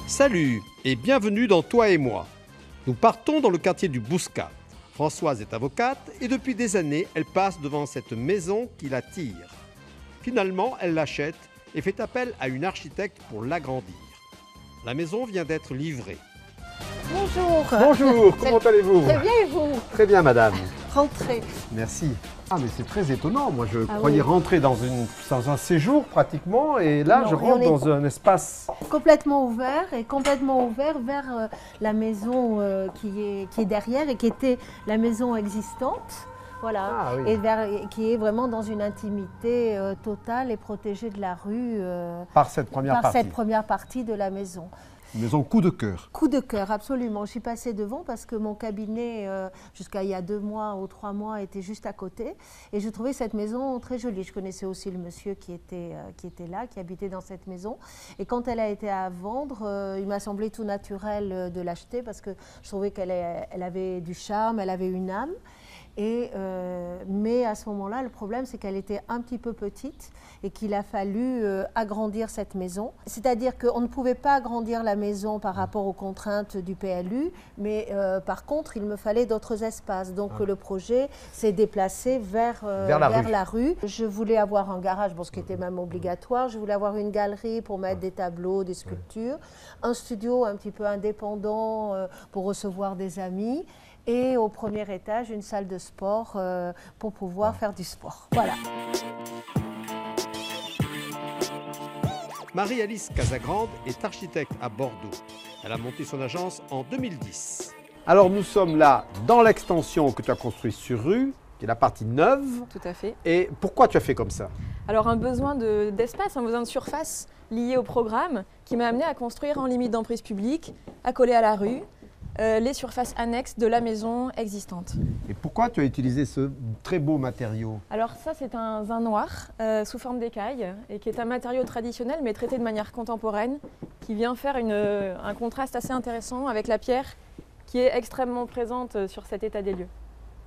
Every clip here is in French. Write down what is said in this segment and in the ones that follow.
Salut et bienvenue dans Toi et moi. Nous partons dans le quartier du Bouscat. Françoise est avocate et depuis des années, elle passe devant cette maison qui l'attire. Finalement, elle l'achète et fait appel à une architecte pour l'agrandir. La maison vient d'être livrée. Bonjour. Bonjour, comment allez-vous? Très bien et vous? Très bien madame. Rentrez. Merci. Ah mais c'est très étonnant, moi je Ah croyais oui. rentrer dans un séjour pratiquement et là Non, je et on rentre est dans un espace. Complètement ouvert vers la maison qui est derrière et qui était la maison existante. Voilà, Ah oui. et qui est vraiment dans une intimité totale et protégée de la rue Par cette première par partie. cette première partie de la maison. Maison coup de cœur. Coup de cœur, absolument. Je suis passée devant parce que mon cabinet, jusqu'à il y a 2 mois ou 3 mois, était juste à côté. Et je trouvais cette maison très jolie. Je connaissais aussi le monsieur qui était là, qui habitait dans cette maison. Et quand elle a été à vendre, il m'a semblé tout naturel de l'acheter parce que je trouvais elle avait du charme, elle avait une âme. Mais à ce moment-là, le problème, c'est qu'elle était un petit peu petite et qu'il a fallu agrandir cette maison. C'est-à-dire qu'on ne pouvait pas agrandir la maison par rapport aux contraintes du PLU, mais par contre, il me fallait d'autres espaces. Donc le projet s'est déplacé vers la rue. Je voulais avoir un garage, ce qui était même obligatoire. Je voulais avoir une galerie pour mettre des tableaux, des sculptures, un studio un petit peu indépendant pour recevoir des amis. Et au premier étage, une salle de sport pour pouvoir faire du sport. Voilà. Marie-Alice Casagrande est architecte à Bordeaux. Elle a monté son agence en 2010. Alors nous sommes là dans l'extension que tu as construite sur rue, qui est la partie neuve. Tout à fait. Et pourquoi tu as fait comme ça? Alors un besoin d'espace, un besoin de surface lié au programme qui m'a amené à construire en limite d'emprise publique, accolé à la rue, les surfaces annexes de la maison existante. Et pourquoi tu as utilisé ce très beau matériau? Alors ça c'est un zin noir sous forme d'écaille et qui est un matériau traditionnel mais traité de manière contemporaine qui vient faire un contraste assez intéressant avec la pierre qui est extrêmement présente sur cet état des lieux.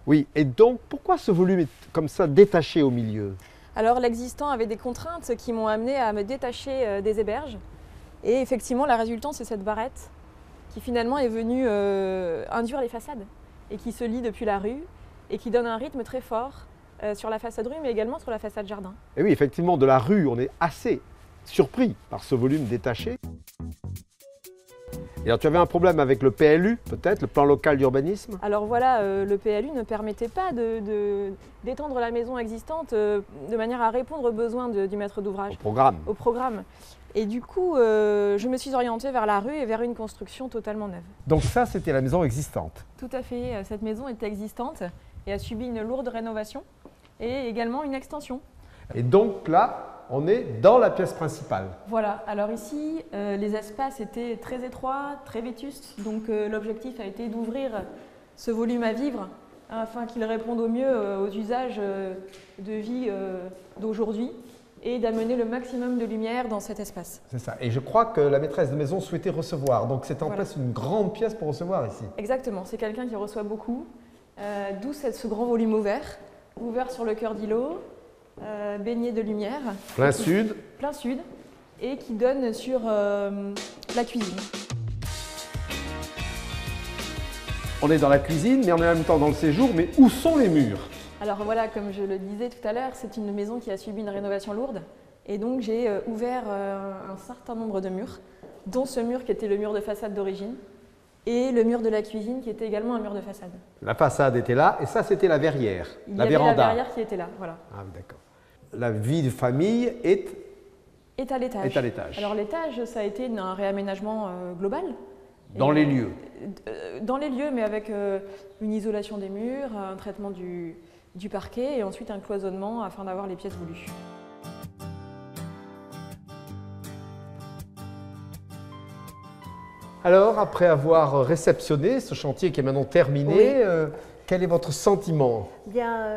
Oui, et donc pourquoi ce volume est comme ça détaché au milieu? Alors l'existant avait des contraintes qui m'ont amené à me détacher des héberges et effectivement la résultante c'est cette barrette qui finalement est venue induire les façades et qui se lie depuis la rue et qui donne un rythme très fort sur la façade rue mais également sur la façade jardin. Et oui, effectivement, de la rue, on est assez surpris par ce volume détaché. Et alors, tu avais un problème avec le PLU, peut-être, le plan local d'urbanisme? Alors voilà, le PLU ne permettait pas d'étendre la maison existante de manière à répondre aux besoins du maître d'ouvrage. Au programme. Et du coup, je me suis orientée vers la rue et vers une construction totalement neuve. Donc ça, c'était la maison existante. Tout à fait. Cette maison était existante et a subi une lourde rénovation et également une extension. Et donc là, on est dans la pièce principale. Voilà. Alors ici, les espaces étaient très étroits, très vétustes. Donc l'objectif a été d'ouvrir ce volume à vivre afin qu'il réponde au mieux aux usages de vie d'aujourd'hui et d'amener le maximum de lumière dans cet espace. C'est ça. Et je crois que la maîtresse de maison souhaitait recevoir. Donc c'est en place une grande pièce pour recevoir ici. Exactement. C'est quelqu'un qui reçoit beaucoup. D'où ce grand volume ouvert sur le cœur d'îlot, baigné de lumière. Plein sud. Plein sud. Et qui donne sur la cuisine. On est dans la cuisine, mais on est en même temps dans le séjour. Mais où sont les murs? Alors voilà, comme je le disais tout à l'heure, c'est une maison qui a subi une rénovation lourde. Et donc j'ai ouvert un certain nombre de murs, dont ce mur qui était le mur de façade d'origine, et le mur de la cuisine qui était également un mur de façade. La façade était là, et ça c'était la verrière, la véranda. Il y avait la verrière qui était là, voilà. Ah d'accord. La vie de famille est à l'étage. Est à l'étage. Alors l'étage, ça a été un réaménagement global. Dans les lieux. Dans les lieux, mais avec une isolation des murs, un traitement du parquet et ensuite un cloisonnement afin d'avoir les pièces voulues. Alors, après avoir réceptionné ce chantier qui est maintenant terminé, quel est votre sentiment? Bien,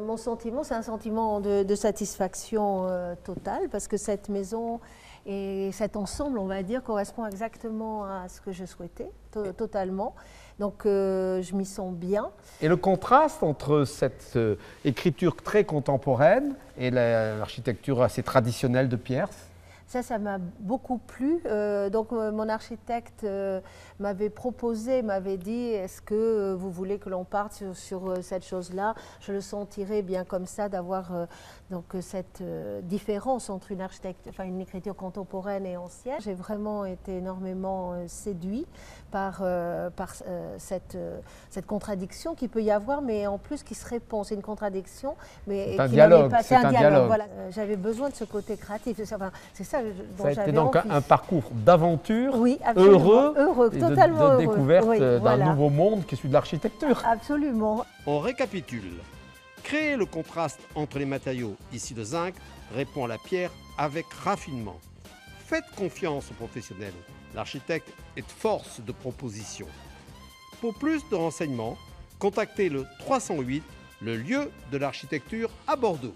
mon sentiment, c'est un sentiment de satisfaction totale parce que cette maison et cet ensemble, on va dire, correspond exactement à ce que je souhaitais, totalement. Donc, je m'y sens bien. Et le contraste entre cette écriture très contemporaine et l'architecture assez traditionnelle de Pierce? Ça m'a beaucoup plu. Donc mon architecte m'avait proposé, m'avait dit, est-ce que vous voulez que l'on parte sur cette chose-là? Je le sentirais bien comme ça, d'avoir donc cette différence entre une écriture contemporaine et ancienne. J'ai vraiment été énormément séduit par cette contradiction qu'il peut y avoir, mais en plus qui se répond. C'est une contradiction, mais c'est un dialogue. C'est un dialogue. Voilà. J'avais besoin de ce côté créatif. C'est ça dont ça a été donc envie. un parcours d'aventure, oui, heureux, et totalement de découverte oui, d'un nouveau monde qui est celui de l'architecture. Absolument. On récapitule. Créer le contraste entre les matériaux, ici le zinc, répond à la pierre avec raffinement. Faites confiance aux professionnels. L'architecte est force de proposition. Pour plus de renseignements, contactez le 308, le lieu de l'architecture à Bordeaux.